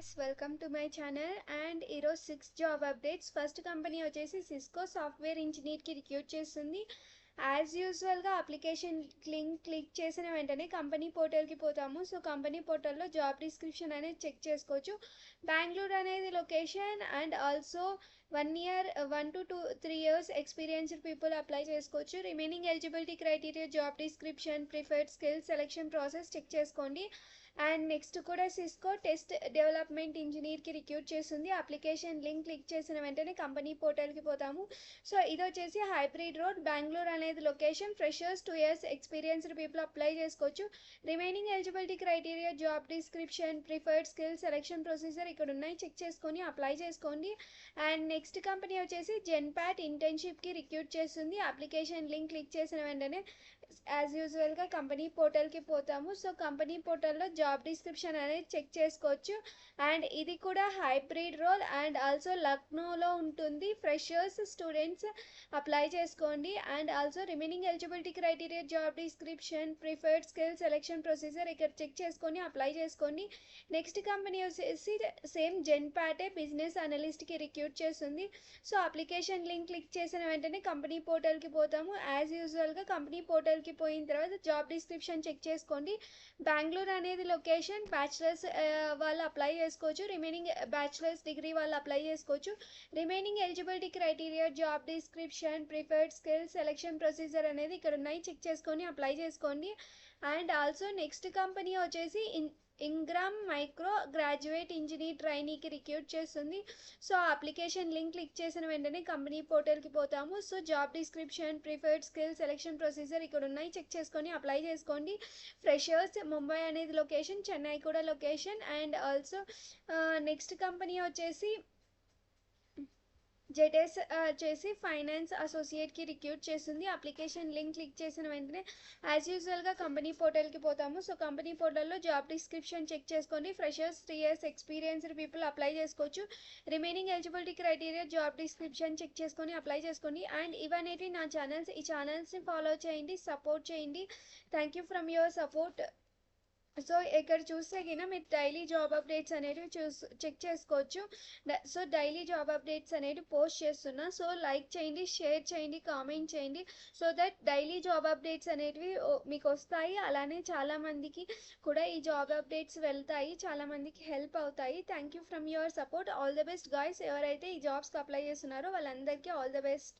guys, welcome to my channel and ఈరోజు 6 job updates. First company వచ్చేసి Cisco software ఇంజనీర్కి recruit చేస్తుంది. As యూజువల్గా అప్లికేషన్ లింక్ క్లిక్ చేసిన వెంటనే కంపెనీ పోర్టల్కి పోతాము. సో కంపెనీ పోర్టల్లో జాబ్ డిస్క్రిప్షన్ అనేది చెక్ చేసుకోవచ్చు. బెంగళూరు అనేది location and also 1 to 3 years experienced people apply చేసుకోవచ్చు. Remaining eligibility criteria, job description, preferred skills, selection process check చేసుకోండి. అండ్ నెక్స్ట్ కూడా సిస్కో టెస్ట్ డెవలప్మెంట్ ఇంజనీర్కి రిక్రూట్ చేస్తుంది. అప్లికేషన్ లింక్ క్లిక్ చేసిన వెంటనే కంపెనీ పోర్టల్కి పోతాము. సో ఇది వచ్చేసి హైబ్రిడ్ రోడ్, బెంగళూరు అనేది location. Freshers 2 years experienced people apply చేసుకోవచ్చు. Remaining eligibility criteria, job description, preferred skills, selection procedure ఇక్కడ ఉన్నాయి, చెక్ చేసుకొని అప్లై చేసుకోండి. అండ్ నెక్స్ట్ కంపెనీ వచ్చేసి జెన్పాట్ ఇంటర్న్షిప్కి రిక్రూట్ చేస్తుంది. అప్లికేషన్ లింక్ క్లిక్ చేసిన వెంటనే యాజ్ యూజువల్గా కంపెనీ పోర్టల్కి పోతాము. సో కంపెనీ పోర్టల్లో జాబ్ డిస్క్రిప్షన్ అనేది చెక్ చేసుకోవచ్చు. అండ్ ఇది కూడా హైబ్రిడ్ రోల్ అండ్ ఆల్సో లక్నోలో ఉంటుంది. ఫ్రెషర్స్ స్టూడెంట్స్ అప్లై చేసుకోండి. And also remaining eligibility criteria, job description, preferred skill, selection procedure ఇక్కడ చెక్ చేసుకొని అప్లై చేసుకోండి. నెక్స్ట్ కంపెనీ వచ్చేసి సేమ్ జెన్పాటే బిజినెస్ అనలిస్ట్కి రిక్రూట్ చేస్తుంది. సో అప్లికేషన్ లింక్ క్లిక్ చేసిన వెంటనే కంపెనీ పోర్టల్కి పోతాము. యాజ్ యూజువల్గా కంపెనీ పోర్టల్కి పోయిన తర్వాత జాబ్ డిస్క్రిప్షన్ చెక్ చేసుకోండి. బెంగళూరు అనేది లొకేషన్. బ్యాచిలర్స్ వాళ్ళు అప్లై చేసుకోవచ్చు. రిమైనింగ్ బ్యాచిలర్స్ డిగ్రీ వాళ్ళు అప్లై చేసుకోవచ్చు. Remaining eligibility criteria, job description, preferred skills, selection procedure అనేది ఇక్కడ ఉన్నాయి, చెక్ చేసుకొని అప్లై చేసుకోండి. అండ్ ఆల్సో నెక్స్ట్ కంపెనీ వచ్చేసి ఇంగ్రామ్ మైక్రో గ్రాడ్యుయేట్ ఇంజనీర్ ట్రైనీకి రిక్రూట్ చేస్తుంది. సో అప్లికేషన్ లింక్ క్లిక్ చేసిన వెంటనే కంపెనీ పోర్టల్కి పోతాము. So job description, preferred skill, selection procedure ఇక్కడ ఉన్నాయి, చెక్ చేసుకొని అప్లై చేసుకోండి. ఫ్రెషర్స్ ముంబై అనేది లొకేషన్, చెన్నై కూడా location. And also next company వచ్చేసి జెటెస్ వచ్చేసి ఫైనాన్స్ అసోసియేట్కి రిక్రూట్ చేస్తుంది. అప్లికేషన్ లింక్ క్లిక్ చేసిన వెంటనే యాజ్ యూజువల్గా కంపెనీ పోర్టల్కి పోతాము. సో కంపెనీ పోర్టల్లో జాబ్ డిస్క్రిప్షన్ చెక్ చేసుకోండి. Freshers 3 years experienced people apply చేసుకోవచ్చు. Remaining eligibility criteria, job description check చేసుకొని అప్లై చేసుకోండి. అండ్ ఇవనేవి నా ఛానల్స్. ఈ ఛానల్స్ని ఫాలో చేయండి, సపోర్ట్ చేయండి. Thank you from your support. So ఇక్కడ చూస్తే కినా మీరు డైలీ జాబ్ అప్డేట్స్ అనేవి చెక్ చేసుకోవచ్చు. సో డైలీ జాబ్ అప్డేట్స్ అనేవి పోస్ట్ చేస్తున్నా. సో లైక్ చేయండి, షేర్ చేయండి, కామెంట్ చేయండి. So that daily job updates అనేవి మీకు వస్తాయి. అలానే చాలామందికి కూడా ఈ జాబ్ అప్డేట్స్ వెళ్తాయి, చాలామందికి హెల్ప్ అవుతాయి. Thank you from your support. All the best guys. ఎవరైతే ఈ జాబ్స్కి అప్లై చేస్తున్నారో వాళ్ళందరికీ ఆల్ ద బెస్ట్.